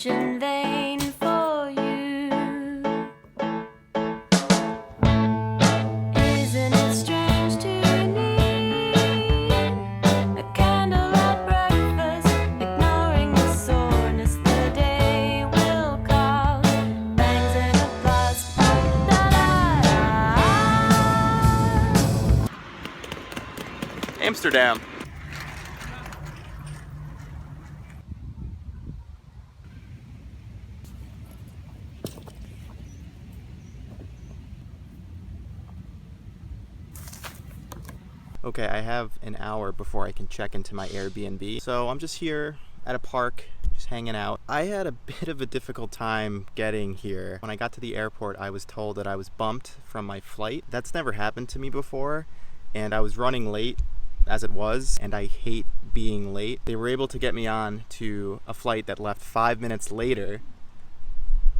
search in vain for you. Isn't it strange to need a candle at breakfast, ignoring the soreness the day will cause, bangs and applause. Amsterdam. Okay, I have an hour before I can check into my Airbnb, so I'm just here at a park, just hanging out. I had a bit of a difficult time getting here. When I got to the airport, I was told that I was bumped from my flight. That's never happened to me before, and I was running late as it was, and I hate being late. They were able to get me on to a flight that left 5 minutes later,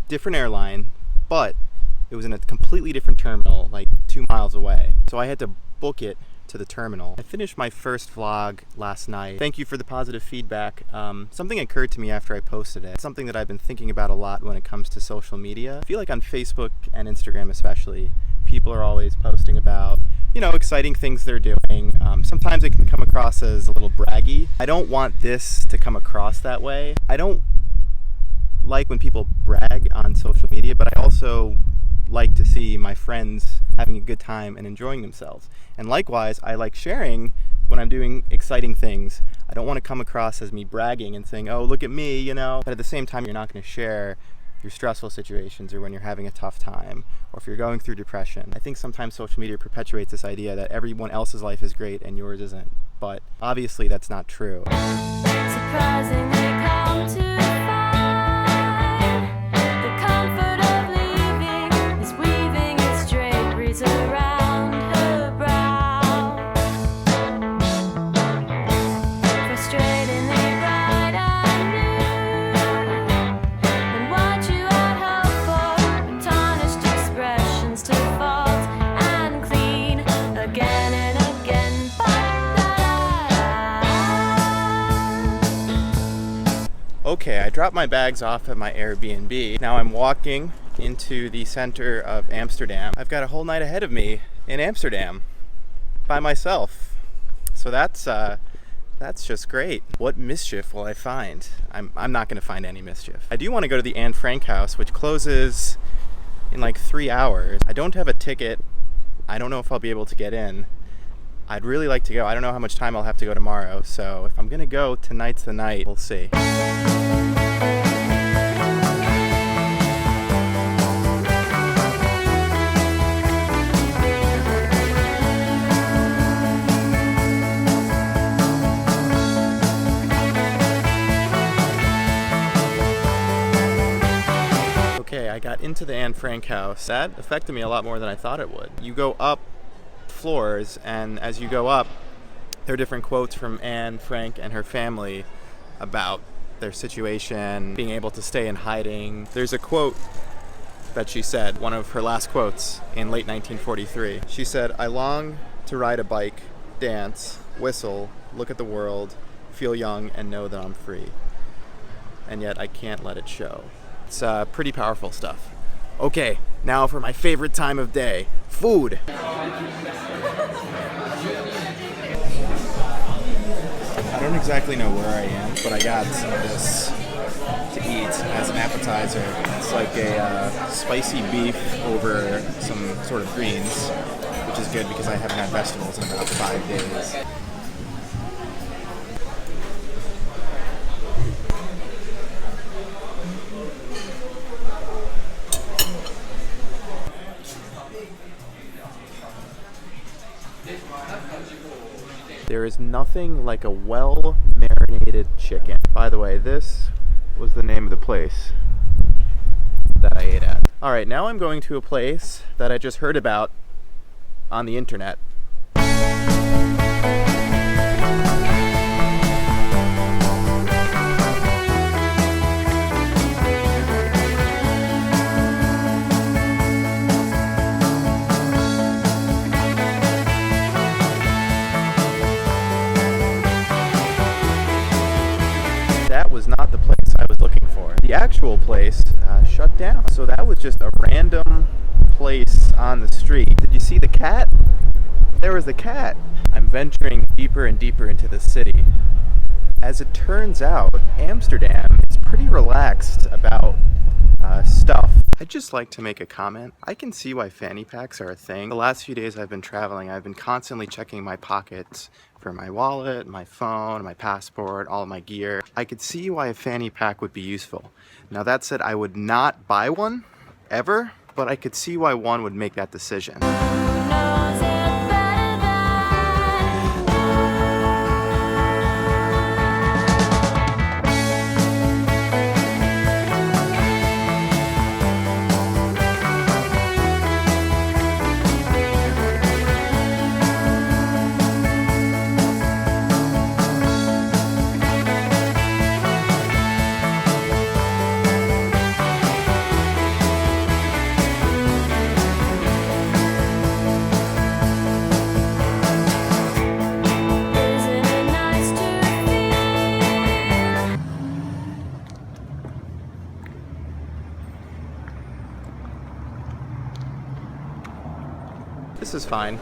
different airline, but it was in a completely different terminal, like 2 miles away. So I had to book it to the terminal. I finished my first vlog last night. Thank you for the positive feedback. Something occurred to me after I posted it. Something that I've been thinking about a lot when it comes to social media. I feel like on Facebook and Instagram especially, people are always posting about, you know, exciting things they're doing. Sometimes it can come across as a little braggy. I don't want this to come across that way. I don't like when people brag on social media, but I also like to see my friends having a good time and enjoying themselves. And likewise, I like sharing when I'm doing exciting things. I don't want to come across as me bragging and saying, oh, look at me, you know. But at the same time, you're not going to share your stressful situations or when you're having a tough time or if you're going through depression. I think sometimes social media perpetuates this idea that everyone else's life is great and yours isn't. But obviously that's not true. Surprisingly come to around her brow, frustratingly bright and new, and what you had hoped for, tarnished expressions to fault and clean again and again. Okay, I dropped my bags off at my Airbnb. Now I'm walking into the center of Amsterdam. I've got a whole night ahead of me in Amsterdam by myself. So that's just great. What mischief will I find? I'm not gonna find any mischief. I do want to go to the Anne Frank house, which closes in like 3 hours. I don't have a ticket. I don't know if I'll be able to get in. I'd really like to go. I don't know how much time I'll have to go tomorrow. So if I'm gonna go, tonight's the night. We'll see. Okay, I got into the Anne Frank house. That affected me a lot more than I thought it would. You go up floors, and as you go up, there are different quotes from Anne Frank and her family about their situation, being able to stay in hiding. There's a quote that she said, one of her last quotes in late 1943. She said, "I long to ride a bike, dance, whistle, look at the world, feel young, and know that I'm free. And yet I can't let it show." It's pretty powerful stuff. Okay, now for my favorite time of day, food. I don't exactly know where I am, but I got some of this to eat as an appetizer. It's like a spicy beef over some sort of greens, which is good because I haven't had vegetables in about 5 days. There is nothing like a well-marinated chicken. By the way, this was the name of the place that I ate at. All right, now I'm going to a place that I just heard about on the internet. That was not the place I was looking for. The actual usual place shut down. So that was just a random place on the street. Did you see the cat? There was the cat. I'm venturing deeper and deeper into the city. As it turns out, Amsterdam is pretty relaxed about stuff. I'd just like to make a comment. I can see why fanny packs are a thing. The last few days I've been traveling, I've been constantly checking my pockets for my wallet, my phone, my passport, all of my gear. I could see why a fanny pack would be useful. Now that said, I would not buy one, ever, but I could see why one would make that decision. Knows it better Isn't it nice to feel? This is fine.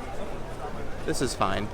This is fine.